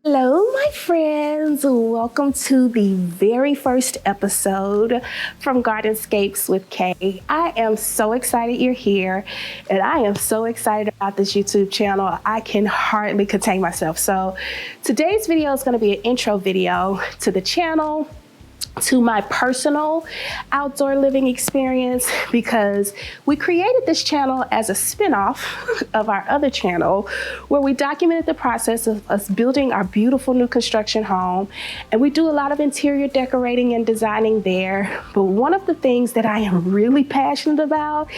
Hello, my friends. Welcome to the very first episode from Gardenscapes with Kay. I am so excited you're here, and I am so excited about this YouTube channel. I can hardly contain myself. So today's video is going to be an intro video to the channel, to my personal outdoor living experience, because we created this channel as a spinoff of our other channel where we documented the process of us building our beautiful new construction home. And we do a lot of interior decorating and designing there. But one of the things that I am really passionate about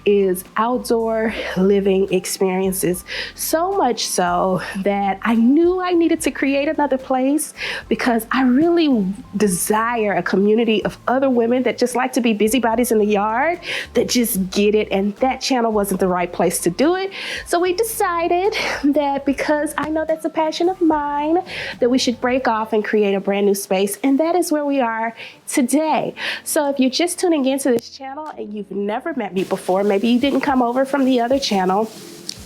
is outdoor living experiences. So much so that I knew I needed to create another place because I really desire a community of other women that just like to be busybodies in the yard, that just get it, and that channel wasn't the right place to do it. So we decided that because I know that's a passion of mine, that we should break off and create a brand new space, and that is where we are today. So if you're just tuning into this channel and you've never met me before, maybe you didn't come over from the other channel,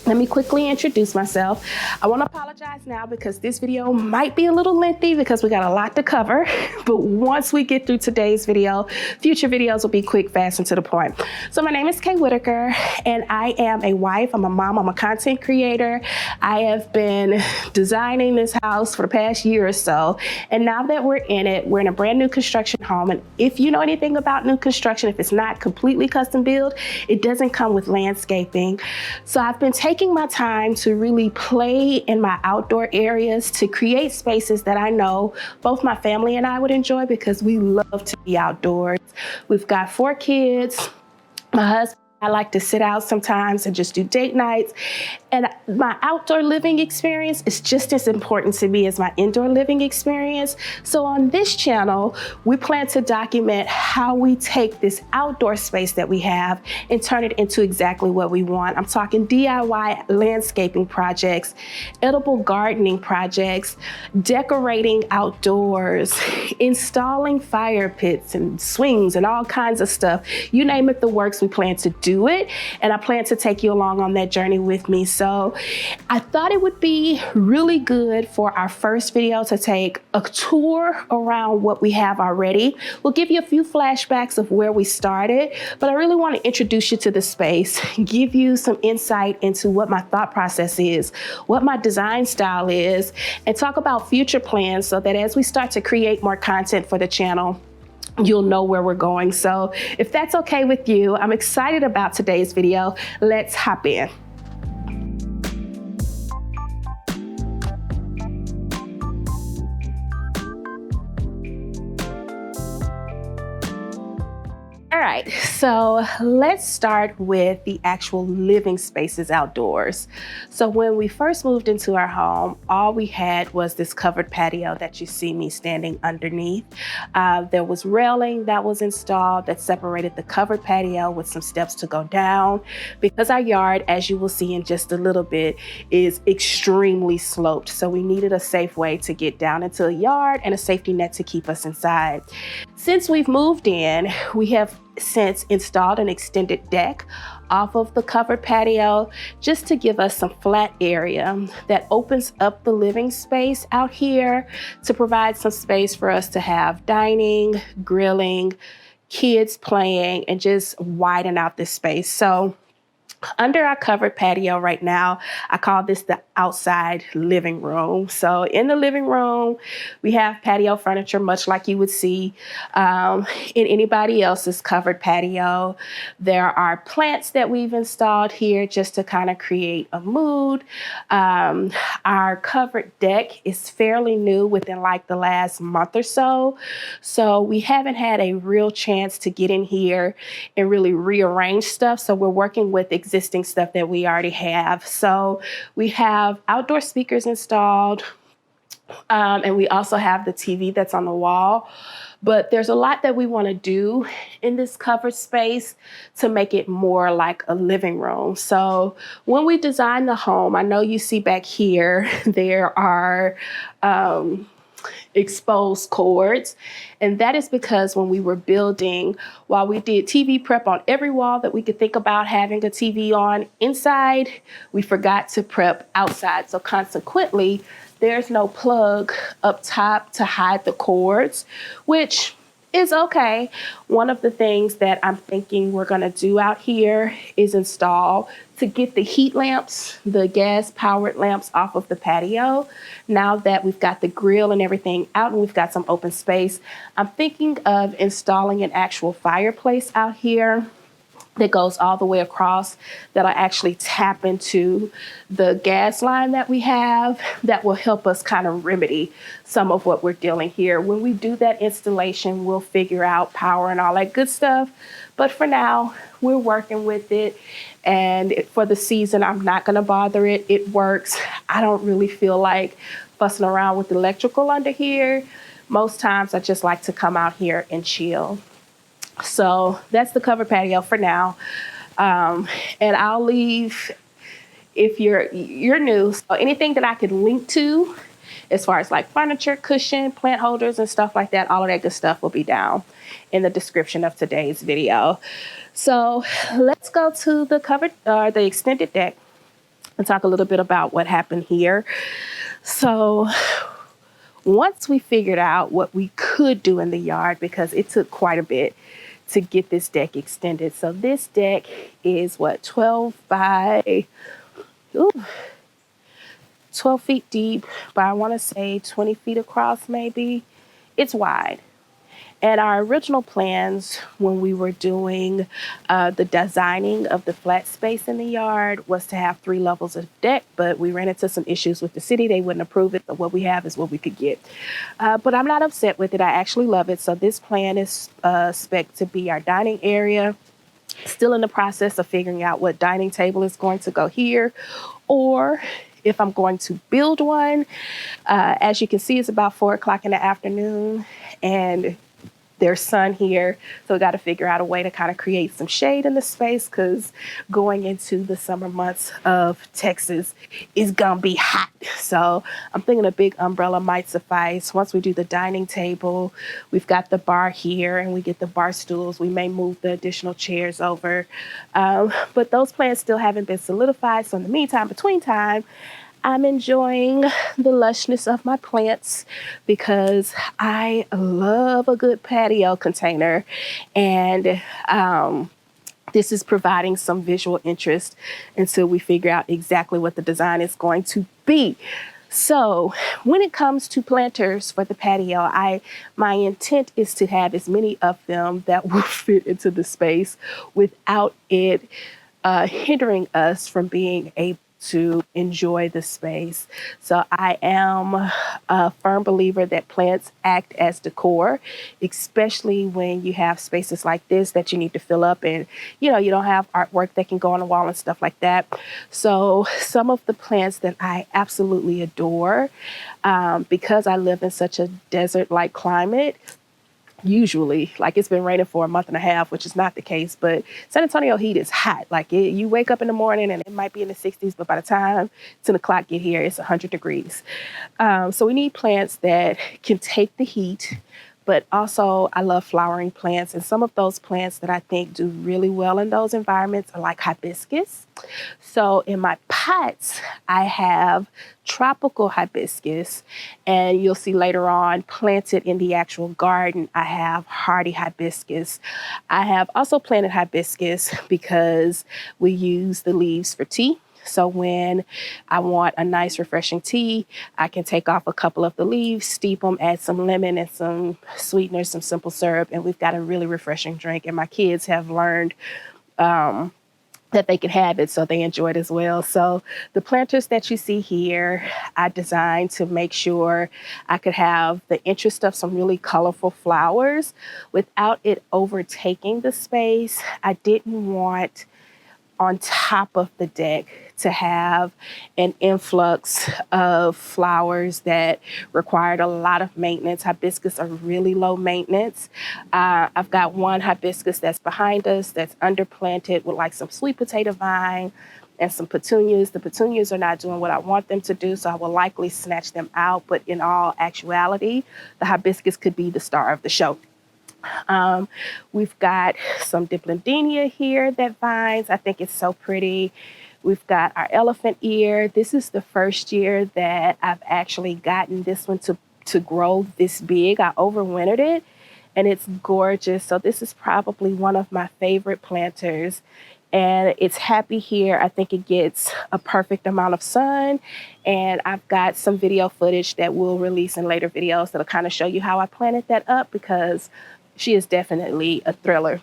let me quickly introduce myself. I want to apologize now because this video might be a little lengthy because we got a lot to cover. But once we get through today's video, future videos will be quick, fast, and to the point. So my name is Kay Whitaker, and I am a wife. I'm a mom. I'm a content creator. I have been designing this house for the past year or so. And now that we're in it, we're in a brand new construction home. And if you know anything about new construction, if it's not completely custom built, it doesn't come with landscaping. So I've been taking my time to really play in my outdoor areas to create spaces that I know both my family and I would enjoy because we love to be outdoors. We've got 4 kids. My husband, I like to sit out sometimes and just do date nights. And my outdoor living experience is just as important to me as my indoor living experience. So on this channel, we plan to document how we take this outdoor space that we have and turn it into exactly what we want. I'm talking DIY landscaping projects, edible gardening projects, decorating outdoors, installing fire pits and swings and all kinds of stuff. You name it, the works, we plan to do it. And I plan to take you along on that journey with me. So I thought it would be really good for our first video to take a tour around what we have already. We'll give you a few flashbacks of where we started, but I really want to introduce you to the space, give you some insight into what my thought process is, what my design style is, and talk about future plans so that as we start to create more content for the channel, you'll know where we're going. So if that's okay with you, I'm excited about today's video. Let's hop in. All right, so let's start with the actual living spaces outdoors. So when we first moved into our home, all we had was this covered patio that you see me standing underneath. There was railing that was installed that separated the covered patio with some steps to go down, because our yard, as you will see in just a little bit, is extremely sloped. So we needed a safe way to get down into the yard and a safety net to keep us inside. Since we've moved in, we have since installed an extended deck off of the covered patio just to give us some flat area that opens up the living space out here to provide some space for us to have dining, grilling, kids playing, and just widen out this space. So under our covered patio right now, I call this the outside living room. So in the living room, we have patio furniture, much like you would see in anybody else's covered patio. There are plants that we've installed here just to kind of create a mood. Our covered deck is fairly new, within like the last month or so. So we haven't had a real chance to get in here and really rearrange stuff. So we're working with existing stuff that we already have. So we have outdoor speakers installed, and we also have the TV that's on the wall. But there's a lot that we want to do in this covered space to make it more like a living room. So when we design the home, I know you see back here, there are exposed cords. And that is because when we were building, while we did TV prep on every wall that we could think about having a TV on inside, we forgot to prep outside. So consequently, there's no plug up top to hide the cords, which is okay. One of the things that I'm thinking we're gonna do out here is install to get the heat lamps, the gas powered lamps off of the patio. Now that we've got the grill and everything out and we've got some open space, I'm thinking of installing an actual fireplace out here that goes all the way across, that'll actually tap into the gas line that we have, that will help us kind of remedy some of what we're dealing here. When we do that installation, we'll figure out power and all that good stuff. But for now, we're working with it. And for the season, I'm not gonna bother it. It works. I don't really feel like fussing around with electrical under here. Most times I just like to come out here and chill. So that's the covered patio for now. And I'll leave, if you're new, so anything that I can link to as far as like furniture, cushion, plant holders and stuff like that, all of that good stuff will be down in the description of today's video. So let's go to the the extended deck and talk a little bit about what happened here. So once we figured out what we could do in the yard, because it took quite a bit to get this deck extended. So this deck is what, 12 by 12 feet deep, but I want to say 20 feet across maybe. It's wide. And our original plans when we were doing the designing of the flat space in the yard was to have 3 levels of deck, but we ran into some issues with the city. They wouldn't approve it, but what we have is what we could get. But I'm not upset with it. I actually love it. So this plan is spec'd to be our dining area. Still in the process of figuring out what dining table is going to go here, or if I'm going to build one. As you can see, it's about 4 o'clock in the afternoon, and there's sun here, so we got to figure out a way to kind of create some shade in the space, because going into the summer months of Texas is gonna be hot. So I'm thinking a big umbrella might suffice. Once we do the dining table, we've got the bar here and we get the bar stools. We may move the additional chairs over, but those plans still haven't been solidified. So in the meantime, between time, I'm enjoying the lushness of my plants because I love a good patio container. And this is providing some visual interest until we figure out exactly what the design is going to be. So when it comes to planters for the patio, my intent is to have as many of them that will fit into the space without it hindering us from being able to enjoy the space. So I am a firm believer that plants act as decor, especially when you have spaces like this that you need to fill up and, you don't have artwork that can go on the wall and stuff like that. So some of the plants that I absolutely adore, because I live in such a desert-like climate, usually, like it's been raining for a month and a half, which is not the case, but San Antonio heat is hot. Like you wake up in the morning and it might be in the 60s, but by the time 10 o'clock get here, it's 100 degrees. So we need plants that can take the heat, but also I love flowering plants. And some of those plants that I think do really well in those environments are like hibiscus. So in my pots, I have tropical hibiscus, and you'll see later on planted in the actual garden, I have hardy hibiscus. I have also planted hibiscus because we use the leaves for tea. So when I want a nice refreshing tea, I can take off a couple of the leaves, steep them, add some lemon and some sweeteners, some simple syrup, and we've got a really refreshing drink. And my kids have learned that they can have it, so they enjoy it as well. So the planters that you see here, I designed to make sure I could have the interest of some really colorful flowers without it overtaking the space. I didn't want on top of the deck to have an influx of flowers that required a lot of maintenance. Hibiscus are really low maintenance. I've got one hibiscus that's behind us that's underplanted with like some sweet potato vine and some petunias. The petunias are not doing what I want them to do, so I will likely snatch them out. But in all actuality, the hibiscus could be the star of the show. We've got some diplandenia here that vines. I think it's so pretty. We've got our elephant ear. This is the first year that I've actually gotten this one to grow this big. I overwintered it and it's gorgeous. So this is probably one of my favorite planters. And it's happy here. I think it gets a perfect amount of sun. And I've got some video footage that we'll release in later videos that'll kind of show you how I planted that up, because she is definitely a thriller.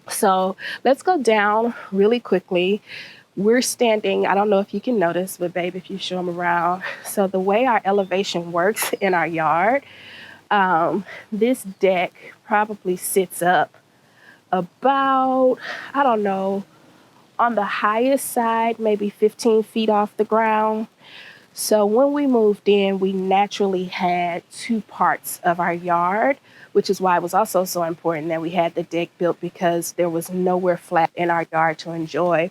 So let's go down really quickly. We're standing, I don't know if you can notice, but babe, if you show them around. So the way our elevation works in our yard, this deck probably sits up about, I don't know, on the highest side, maybe 15 feet off the ground. So when we moved in, we naturally had two parts of our yard, which is why it was also so important that we had the deck built, because there was nowhere flat in our yard to enjoy.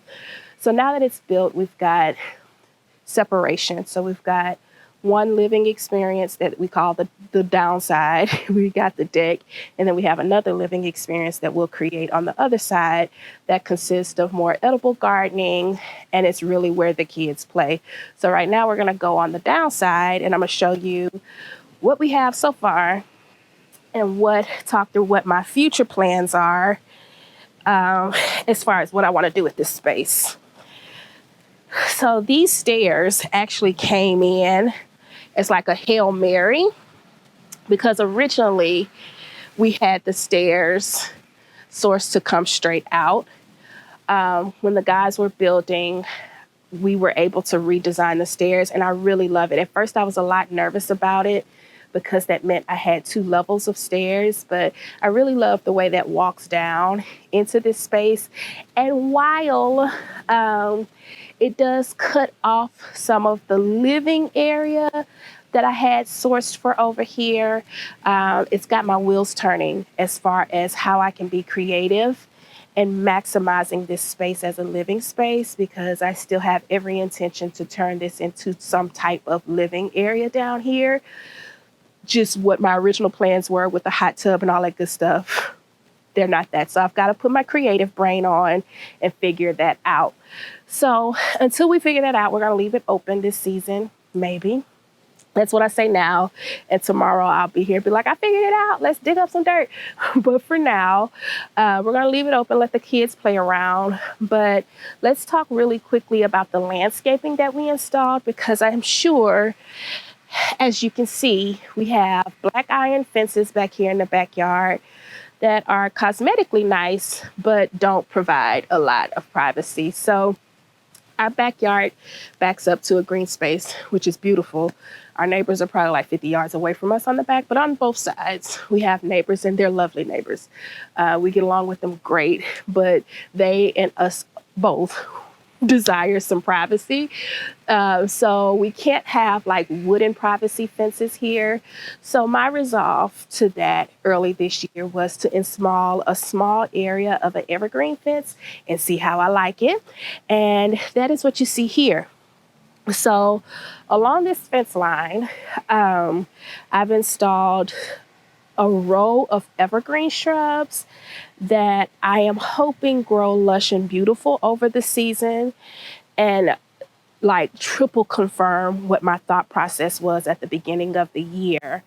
So now that it's built, we've got separation. So we've got one living experience that we call the downside. We got the deck, and then we have another living experience that we'll create on the other side that consists of more edible gardening, and it's really where the kids play. So right now we're going to go on the downside, and I'm going to show you what we have so far and talk through what my future plans are as far as what I want to do with this space. So these stairs actually came in as like a Hail Mary, because originally we had the stairs sourced to come straight out. When the guys were building, we were able to redesign the stairs, and I really love it. At first, I was a lot nervous about it because that meant I had 2 levels of stairs, but I really love the way that walks down into this space. And while it does cut off some of the living area that I had sourced for over here, it's got my wheels turning as far as how I can be creative and maximizing this space as a living space, because I still have every intention to turn this into some type of living area down here. Just what my original plans were with the hot tub and all that good stuff, they're not that. So I've got to put my creative brain on and figure that out. So until we figure that out, we're going to leave it open this season, maybe. That's what I say now. And tomorrow I'll be here, be like, I figured it out. Let's dig up some dirt. But for now, we're going to leave it open, let the kids play around. But let's talk really quickly about the landscaping that we installed, because I'm sure, as you can see, we have black iron fences back here in the backyard that are cosmetically nice, but don't provide a lot of privacy. So our backyard backs up to a green space, which is beautiful. Our neighbors are probably like 50 yards away from us on the back, but on both sides, we have neighbors, and they're lovely neighbors. We get along with them great, but they and us both desire some privacy. So we can't have like wooden privacy fences here. So my resolve to that early this year was to install a small area of an evergreen fence and see how I like it. And that is what you see here. So along this fence line, I've installed a row of evergreen shrubs that I am hoping grow lush and beautiful over the season, and like triple confirm what my thought process was at the beginning of the year.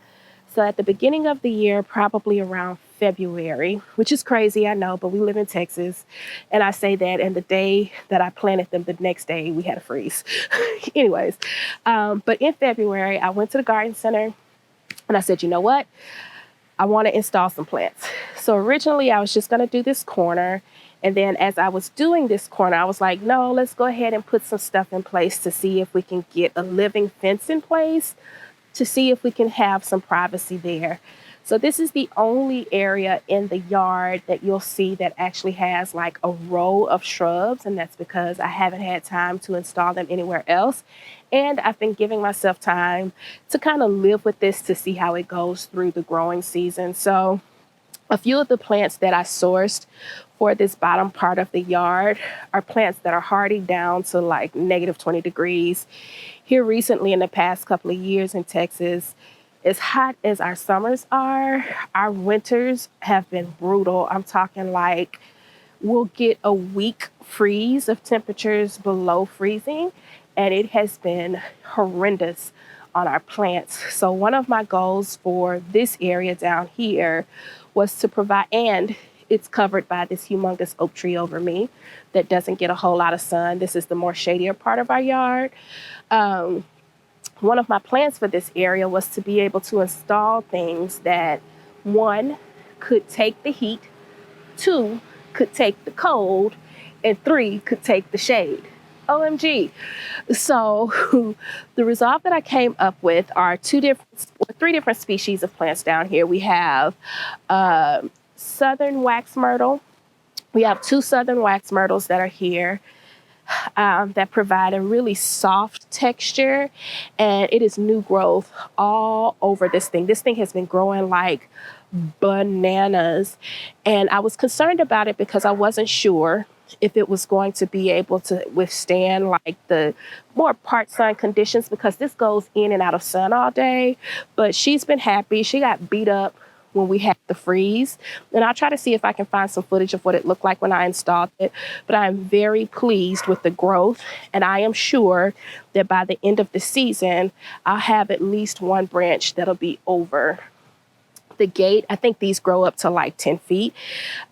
So at the beginning of the year, probably around February, which is crazy, I know, but we live in Texas. And I say that, and the day that I planted them, the next day we had a freeze. Anyways, but in February, I went to the garden center and I said, you know what? I want to install some plants. So originally I was just going to do this corner. And then as I was doing this corner, I was like, no, let's go ahead and put some stuff in place to see if we can get a living fence in place, to see if we can have some privacy there. So this is the only area in the yard that you'll see that actually has like a row of shrubs. And that's because I haven't had time to install them anywhere else. And I've been giving myself time to kind of live with this to see how it goes through the growing season. So a few of the plants that I sourced for this bottom part of the yard are plants that are hardy down to like negative 20 degrees. Here recently, in the past couple of years in Texas, as hot as our summers are, our winters have been brutal. I'm talking like we'll get a week freeze of temperatures below freezing, and it has been horrendous on our plants. So one of my goals for this area down here was to provide, and it's covered by this humongous oak tree over me that doesn't get a whole lot of sun. This is the more shadier part of our yard. One of my plans for this area was to be able to install things that, one, could take the heat, two, could take the cold, and three, could take the shade. OMG. So the resolve that I came up with are three different species of plants down here. We have southern wax myrtle. We have two southern wax myrtles that are here that provide a really soft texture, and it is new growth all over this thing. This thing has been growing like bananas, and I was concerned about it because I wasn't sure if it was going to be able to withstand like the more part sun conditions, because this goes in and out of sun all day. But she's been happy. She got beat up when we had the freeze, and I'll try to see if I can find some footage of what it looked like when I installed it. But I'm very pleased with the growth, and I am sure that by the end of the season, I'll have at least one branch that'll be over the gate. I think these grow up to like 10 feet.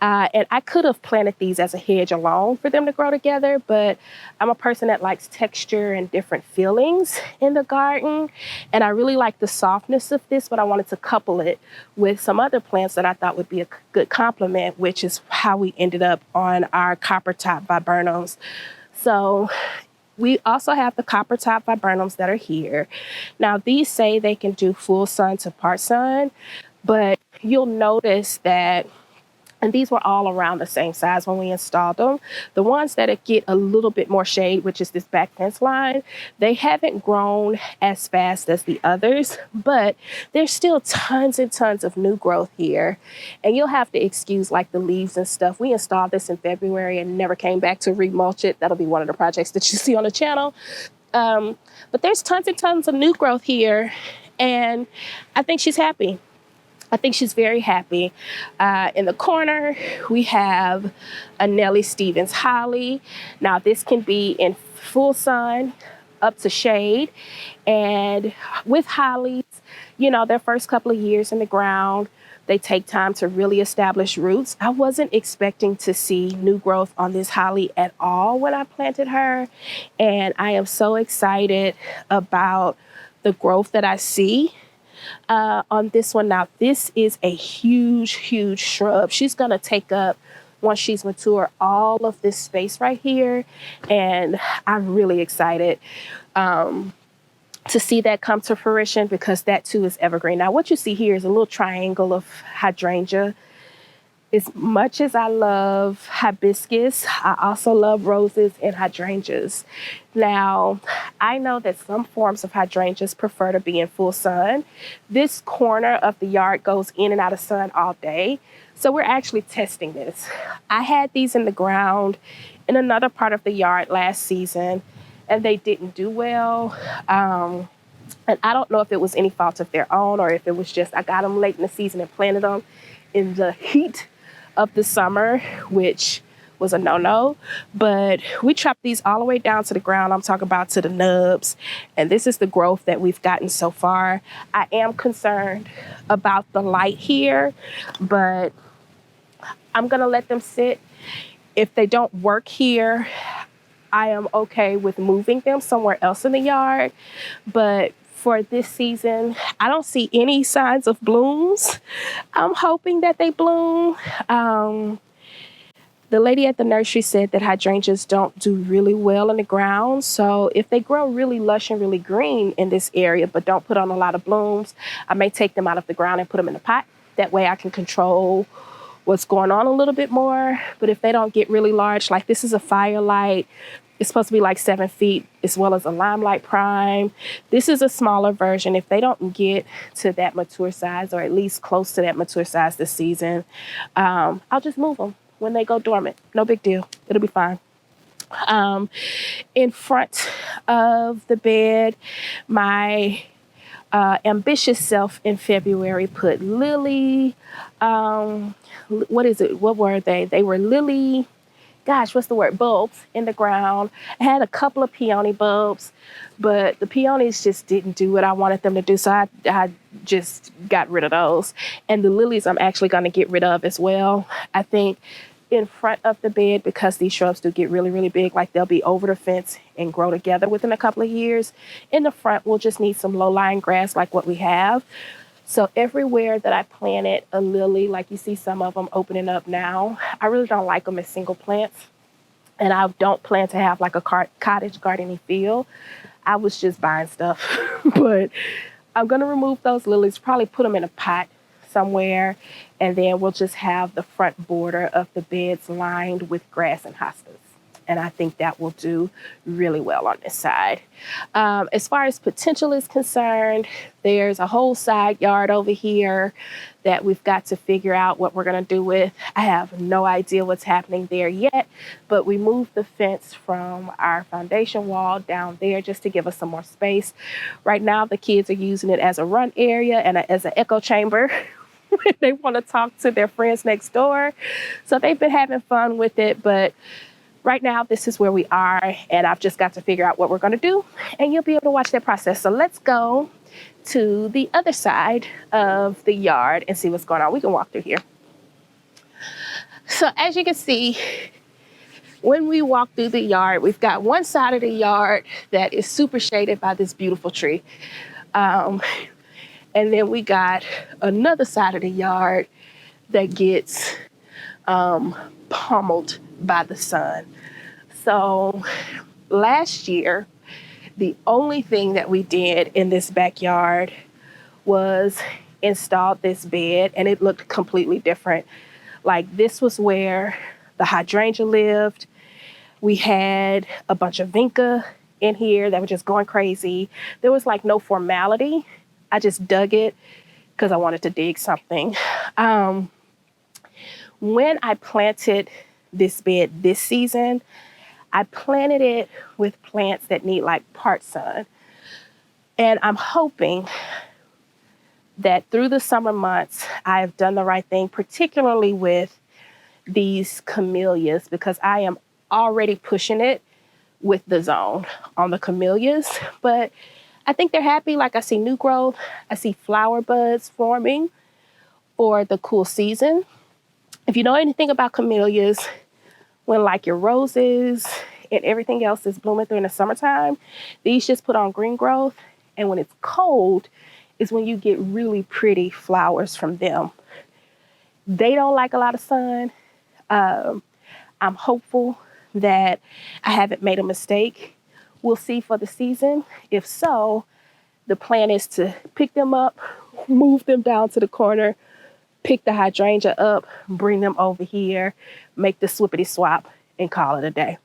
And I could have planted these as a hedge alone for them to grow together, but I'm a person that likes texture and different feelings in the garden. And I really like the softness of this, but I wanted to couple it with some other plants that I thought would be a good complement, which is how we ended up on our copper top viburnums. So we also have the copper top viburnums that are here. Now, these say they can do full sun to part sun, but you'll notice that, and these were all around the same size when we installed them. The ones that get a little bit more shade, which is this back fence line, they haven't grown as fast as the others, but there's still tons and tons of new growth here. And you'll have to excuse like the leaves and stuff. We installed this in February and never came back to remulch it. That'll be one of the projects that you see on the channel. But there's tons and tons of new growth here, and I think she's happy. I think she's very happy. In the corner, we have a Nellie Stevens holly. Now, this can be in full sun up to shade. And with hollies, you know, their first couple of years in the ground, they take time to really establish roots. I wasn't expecting to see new growth on this holly at all when I planted her. And I am so excited about the growth that I see on this one. Now, this is a huge, huge shrub. She's going to take up, once she's mature, all of this space right here. And I'm really excited to see that come to fruition, because that too is evergreen. Now, what you see here is a little triangle of hydrangea. As much as I love hibiscus, I also love roses and hydrangeas. Now, I know that some forms of hydrangeas prefer to be in full sun. This corner of the yard goes in and out of sun all day. So we're actually testing this. I had these in the ground in another part of the yard last season, and they didn't do well. And I don't know if it was any fault of their own, or if it was just I got them late in the season and planted them in the heat of the summer, which was a no-no. But we chopped these all the way down to the ground. I'm talking about to the nubs. And this is the growth that we've gotten so far. I am concerned about the light here, but I'm going to let them sit. If they don't work here, I am okay with moving them somewhere else in the yard. But for this season, I don't see any signs of blooms. I'm hoping that they bloom. The lady at the nursery said that hydrangeas don't do really well in the ground. So if they grow really lush and really green in this area, but don't put on a lot of blooms, I may take them out of the ground and put them in a pot. That way I can control what's going on a little bit more. But if they don't get really large, like this is a firelight, it's supposed to be like 7 feet, as well as a limelight prime. This is a smaller version. If they don't get to that mature size, or at least close to that mature size this season, I'll just move them. when they go dormant. No big deal. It'll be fine. In front of the bed, my ambitious self in February put lily, what is it? What were they? They were lily, gosh, what's the word? Bulbs in the ground. I had a couple of peony bulbs, but the peonies just didn't do what I wanted them to do. So I just got rid of those. And the lilies I'm actually going to get rid of as well. I think in front of the bed, because these shrubs do get really, really big, like they'll be over the fence and grow together within a couple of years. In the front, we'll just need some low-lying grass like what we have. So everywhere that I planted a lily, like you see some of them opening up now, I really don't like them as single plants. And I don't plan to have like a cottage gardening feel. I was just buying stuff. But I'm going to remove those lilies, probably put them in a pot somewhere, and then we'll just have the front border of the beds lined with grass and hostas. And I think that will do really well on this side. As far as potential is concerned, there's a whole side yard over here that we've got to figure out what we're going to do with. I have no idea what's happening there yet, but we moved the fence from our foundation wall down there just to give us some more space. Right now, the kids are using it as a run area and as an echo chamber. They want to talk to their friends next door. So they've been having fun with it, but right now, this is where we are, and I've just got to figure out what we're going to do, and you'll be able to watch that process. So let's go to the other side of the yard and see what's going on. We can walk through here. So as you can see, when we walk through the yard, we've got one side of the yard that is super shaded by this beautiful tree. And then we got another side of the yard that gets pummeled by the sun. So last year, the only thing that we did in this backyard was install this bed, and it looked completely different. Like, this was where the hydrangea lived. We had a bunch of vinca in here that were just going crazy. There was like no formality. I just dug it because I wanted to dig something. When I planted this bed this season, I planted it with plants that need like part sun. And I'm hoping that through the summer months, I have done the right thing, particularly with these camellias, because I am already pushing it with the zone on the camellias. But I think they're happy. Like, I see new growth. I see flower buds forming for the cool season. If you know anything about camellias, when like your roses and everything else is blooming through in the summertime, these just put on green growth. And when it's cold is when you get really pretty flowers from them. They don't like a lot of sun. I'm hopeful that I haven't made a mistake. We'll see for the season. If so, the plan is to pick them up, move them down to the corner, pick the hydrangea up, bring them over here, make the swippity swap, and call it a day.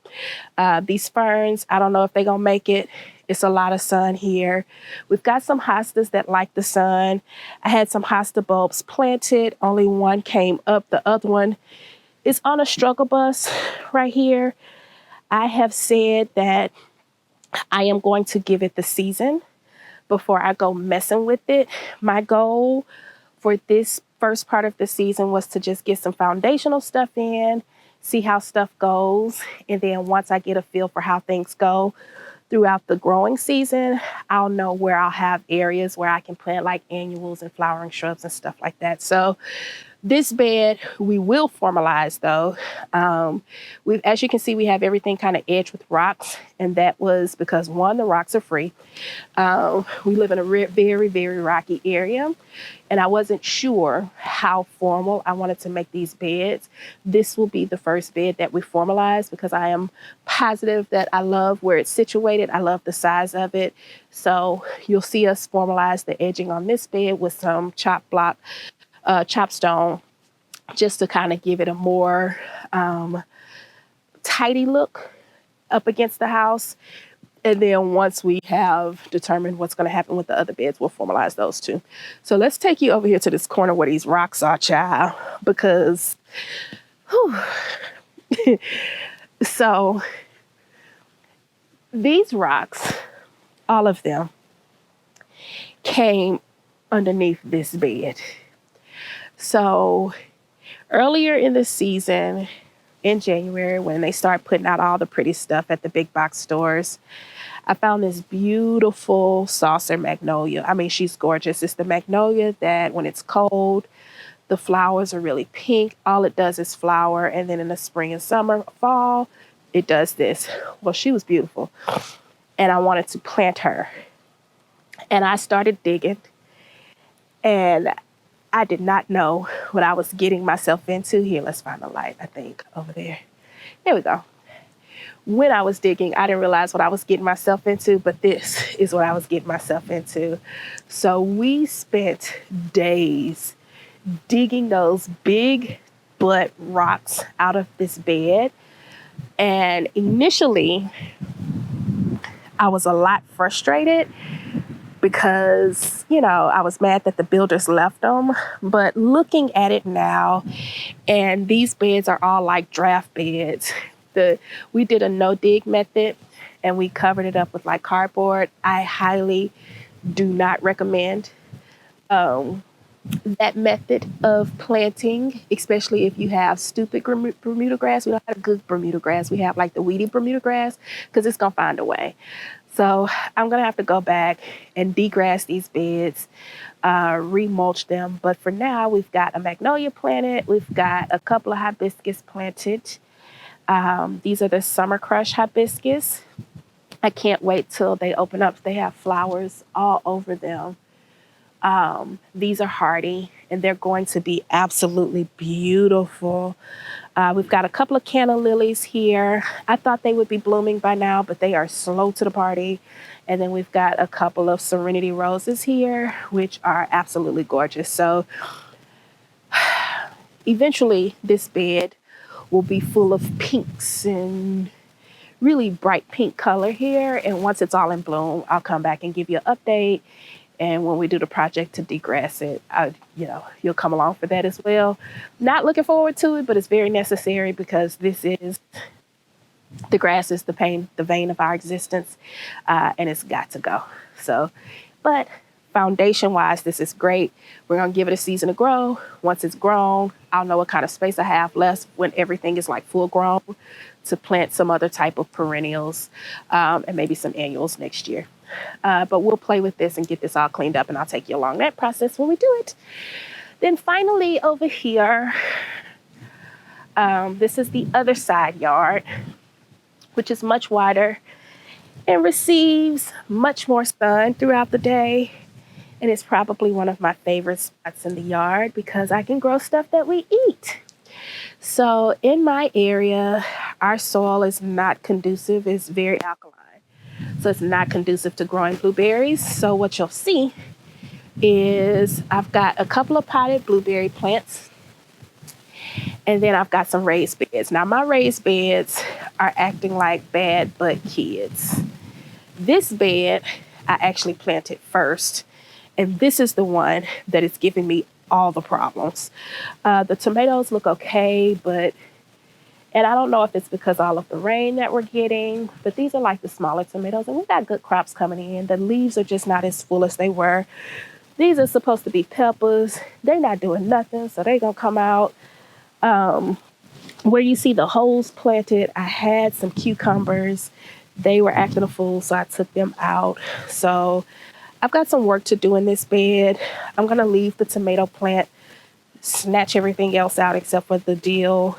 These ferns, I don't know if they're going to make it. It's a lot of sun here. We've got some hostas that like the sun. I had some hosta bulbs planted. Only one came up. The other one is on a struggle bus right here. I have said that I am going to give it the season before I go messing with it. My goal for this first part of the season was to just get some foundational stuff in, see how stuff goes. And then once I get a feel for how things go throughout the growing season, I'll know where I'll have areas where I can plant like annuals and flowering shrubs and stuff like that. So this bed, we will formalize though. As you can see, we have everything kind of edged with rocks. And that was because, one, the rocks are free. We live in a very, very rocky area. And I wasn't sure how formal I wanted to make these beds. This will be the first bed that we formalize because I am positive that I love where it's situated. I love the size of it. So you'll see us formalize the edging on this bed with some chopped stone, just to kind of give it a more tidy look up against the house. And then once we have determined what's going to happen with the other beds, we'll formalize those too. So let's take you over here to this corner where these rocks are, child, because So these rocks, all of them, came underneath this bed. So earlier in the season, in January, when they start putting out all the pretty stuff at the big box stores, I found this beautiful saucer magnolia. I mean, she's gorgeous. It's the magnolia that when it's cold, the flowers are really pink. All it does is flower. And then in the spring and summer, fall, it does this. Well, she was beautiful. And I wanted to plant her. And I started digging. And I did not know what I was getting myself into. Here, let's find the light, I think, over there. There we go. When I was digging, I didn't realize what I was getting myself into, but this is what I was getting myself into. So we spent days digging those big butt rocks out of this bed. And initially, I was a lot frustrated because, I was mad that the builders left them. But looking at it now, and these beds are all like draft beds. We did a no-dig method, and we covered it up with like cardboard. I highly do not recommend that method of planting, especially if you have stupid Bermuda grass. We don't have good Bermuda grass. We have like the weedy Bermuda grass because it's going to find a way. So I'm going to have to go back and degrass these beds, remulch them. But for now, we've got a magnolia planted. We've got a couple of hibiscus planted. These are the Summer Crush hibiscus. I can't wait till they open up. They have flowers all over them. These are hardy, and they're going to be absolutely beautiful. We've got a couple of canna lilies here. I thought they would be blooming by now, but they are slow to the party. And then we've got a couple of serenity roses here, which are absolutely gorgeous. So eventually this bed will be full of pinks and really bright pink color here. And once it's all in bloom, I'll come back and give you an update. And when we do the project to degrass it, you'll come along for that as well. Not looking forward to it, but it's very necessary because the grass is the vein of our existence, and it's got to go. So, but foundation-wise, this is great. We're going to give it a season to grow. Once it's grown, I'll know what kind of space I have left when everything is like full grown to plant some other type of perennials and maybe some annuals next year. But we'll play with this and get this all cleaned up, and I'll take you along that process when we do it. Then finally over here, this is the other side yard, which is much wider and receives much more sun throughout the day. And it's probably one of my favorite spots in the yard because I can grow stuff that we eat. So in my area, our soil is not conducive. It's very alkaline. So it's not conducive to growing blueberries. So what you'll see is I've got a couple of potted blueberry plants. And then I've got some raised beds. Now my raised beds are acting like bad butt kids. This bed I actually planted first. And this is the one that is giving me all the problems. The tomatoes look okay, and I don't know if it's because all of the rain that we're getting, but these are like the smaller tomatoes, and we've got good crops coming in. The leaves are just not as full as they were. These are supposed to be peppers. They're not doing nothing, so they're going to come out. Where you see the holes planted, I had some cucumbers. They were acting a fool, so I took them out. So I've got some work to do in this bed. I'm going to leave the tomato plant, snatch everything else out except for the dill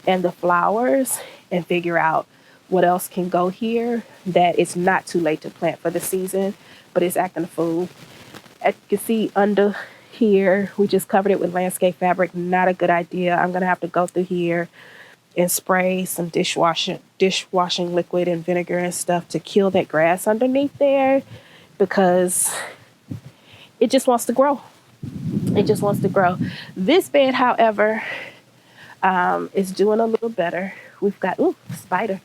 and the flowers, and figure out what else can go here that it's not too late to plant for the season, but it's acting a fool. As you can see under here, we just covered it with landscape fabric. Not a good idea. I'm going to have to go through here and spray some dishwashing liquid and vinegar and stuff to kill that grass underneath there, because it just wants to grow. It just wants to grow. This bed, however, is doing a little better. We've got, spider.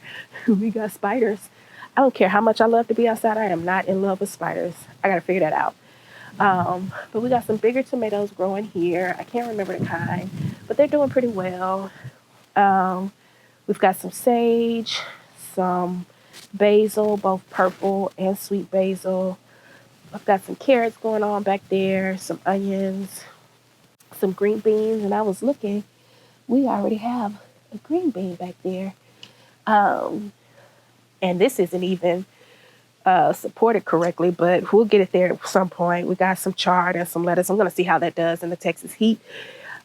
We got spiders. I don't care how much I love to be outside. I am not in love with spiders. I got to figure that out. But we got some bigger tomatoes growing here. I can't remember the kind, but they're doing pretty well. We've got some sage, some basil, both purple and sweet basil. I've got some carrots going on back there, some onions, some green beans, and I was looking, we already have a green bean back there. And this isn't even supported correctly, but we'll get it there at some point. We got some chard and some lettuce. I'm going to see how that does in the Texas heat.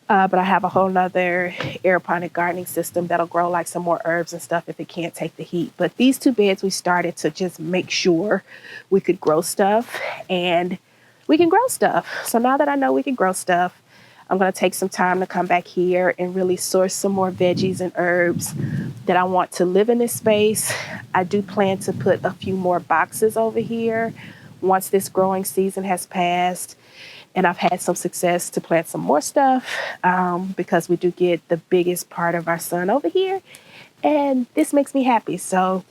But I have a whole nother aeroponic gardening system that'll grow like some more herbs and stuff if it can't take the heat. But these two beds, we started to just make sure we could grow stuff, and we can grow stuff. So now that I know we can grow stuff, I'm going to take some time to come back here and really source some more veggies and herbs that I want to live in this space. I do plan to put a few more boxes over here once this growing season has passed. And I've had some success to plant some more stuff because we do get the biggest part of our sun over here. And this makes me happy. So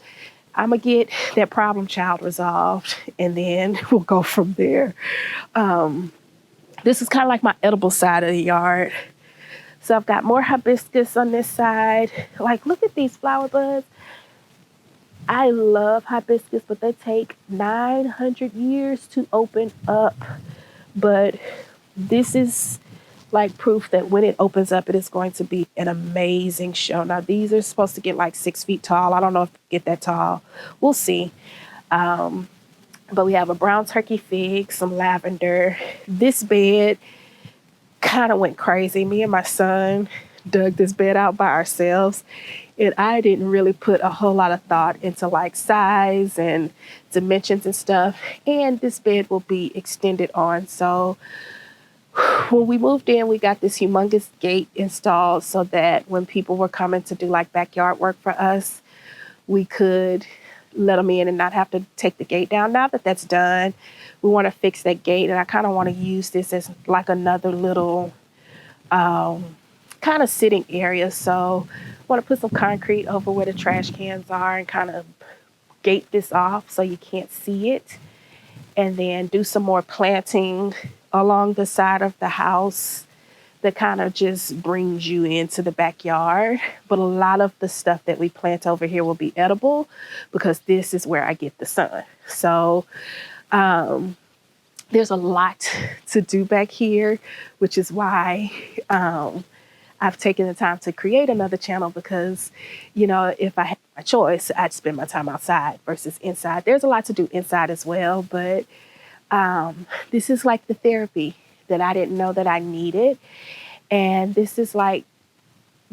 I'm going to get that problem child resolved, and then we'll go from there. This is kind of like my edible side of the yard. So I've got more hibiscus on this side. Like, look at these flower buds. I love hibiscus, but they take 900 years to open up. But this is like proof that when it opens up, it is going to be an amazing show. Now, these are supposed to get like 6 feet tall. I don't know if they get that tall. We'll see. But we have a brown turkey fig, some lavender. This bed kind of went crazy. Me and my son dug this bed out by ourselves, and I didn't really put a whole lot of thought into like size and dimensions and stuff. And this bed will be extended on. So when we moved in, we got this humongous gate installed so that when people were coming to do like backyard work for us, we could let them in and not have to take the gate down. Now that that's done, we want to fix that gate, and I kind of want to use this as like another little kind of sitting area. So I want to put some concrete over where the trash cans are and kind of gate this off so you can't see it, and then do some more planting along the side of the house that kind of just brings you into the backyard. But a lot of the stuff that we plant over here will be edible because this is where I get the sun. So there's a lot to do back here, which is why I've taken the time to create another channel because, you know, if I had my choice, I'd spend my time outside versus inside. There's a lot to do inside as well, but this is like the therapy that I didn't know that I needed. And this is like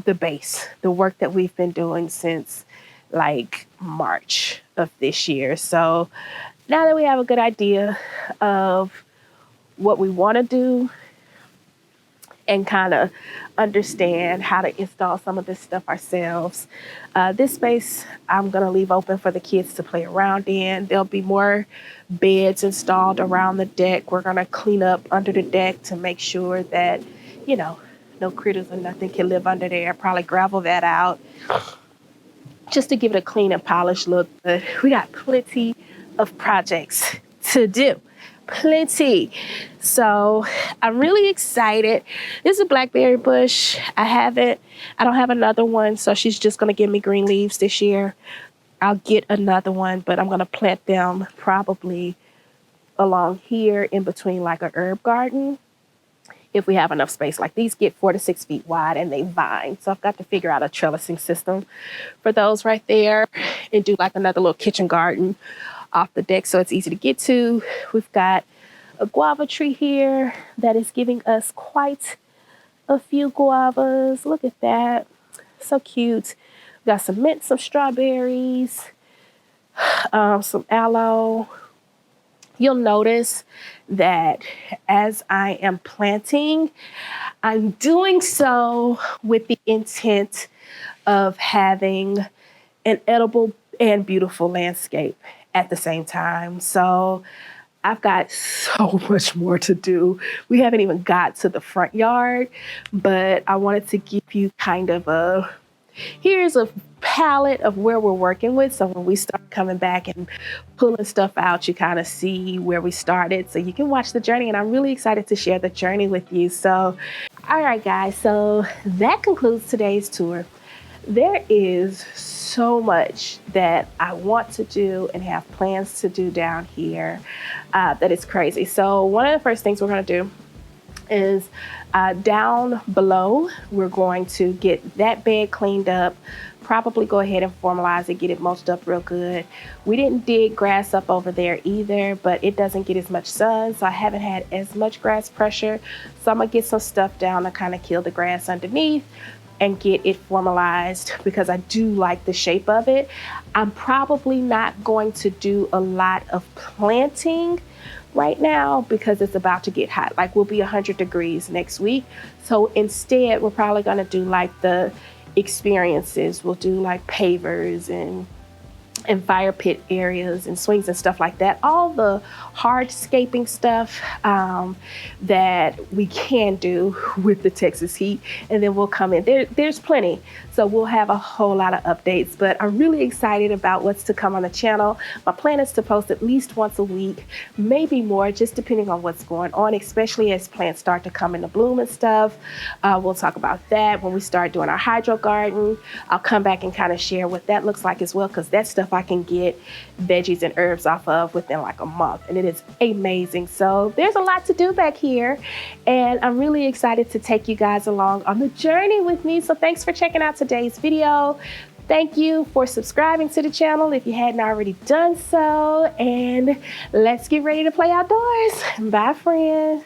the base, the work that we've been doing since like March of this year. So now that we have a good idea of what we want to do and kind of understand how to install some of this stuff ourselves, this space I'm going to leave open for the kids to play around in. There'll be more beds installed around the deck. We're going to clean up under the deck to make sure that, you know, no critters or nothing can live under there. Probably gravel that out just to give it a clean and polished look. But we got plenty of projects to do. Plenty. So I'm really excited. This is a blackberry bush. I don't have another one, so she's just going to give me green leaves this year. I'll get another one, but I'm going to plant them probably along here in between like a herb garden if we have enough space. Like these get 4 to 6 feet wide and they vine. So I've got to figure out a trellising system for those right there and do like another little kitchen garden off the deck so it's easy to get to. We've got a guava tree here that is giving us quite a few guavas. Look at that. So cute. We got some mint, some strawberries, some aloe. You'll notice that as I am planting, I'm doing so with the intent of having an edible and beautiful landscape at the same time. So I've got so much more to do. We haven't even got to the front yard, but I wanted to give you kind of here's a palette of where we're working with. So when we start coming back and pulling stuff out, you kind of see where we started. So you can watch the journey, and I'm really excited to share the journey with you. So, all right, guys. So that concludes today's tour. There is so much that I want to do and have plans to do down here that is crazy. So one of the first things we're going to do is down below, we're going to get that bed cleaned up, probably go ahead and formalize it, get it mulched up real good. We didn't dig grass up over there either, but it doesn't get as much sun, so I haven't had as much grass pressure. So I'm gonna get some stuff down to kind of kill the grass underneath and get it formalized because I do like the shape of it. I'm probably not going to do a lot of planting right now because it's about to get hot. Like, we'll be 100 degrees next week. So instead, we're probably gonna do like the experiences. We'll do like pavers and fire pit areas and swings and stuff like that. All the hardscaping stuff that we can do with the Texas heat. And then we'll come in. There's plenty. So we'll have a whole lot of updates. But I'm really excited about what's to come on the channel. My plan is to post at least once a week, maybe more, just depending on what's going on, especially as plants start to come into bloom and stuff. We'll talk about that when we start doing our hydro garden. I'll come back and kind of share what that looks like as well, because that stuff I can get veggies and herbs off of within like a month, and it is amazing. So there's a lot to do back here, and I'm really excited to take you guys along on the journey with me. So thanks for checking out today's video. Thank you for subscribing to the channel if you hadn't already done so, and let's get ready to play outdoors. Bye, friend.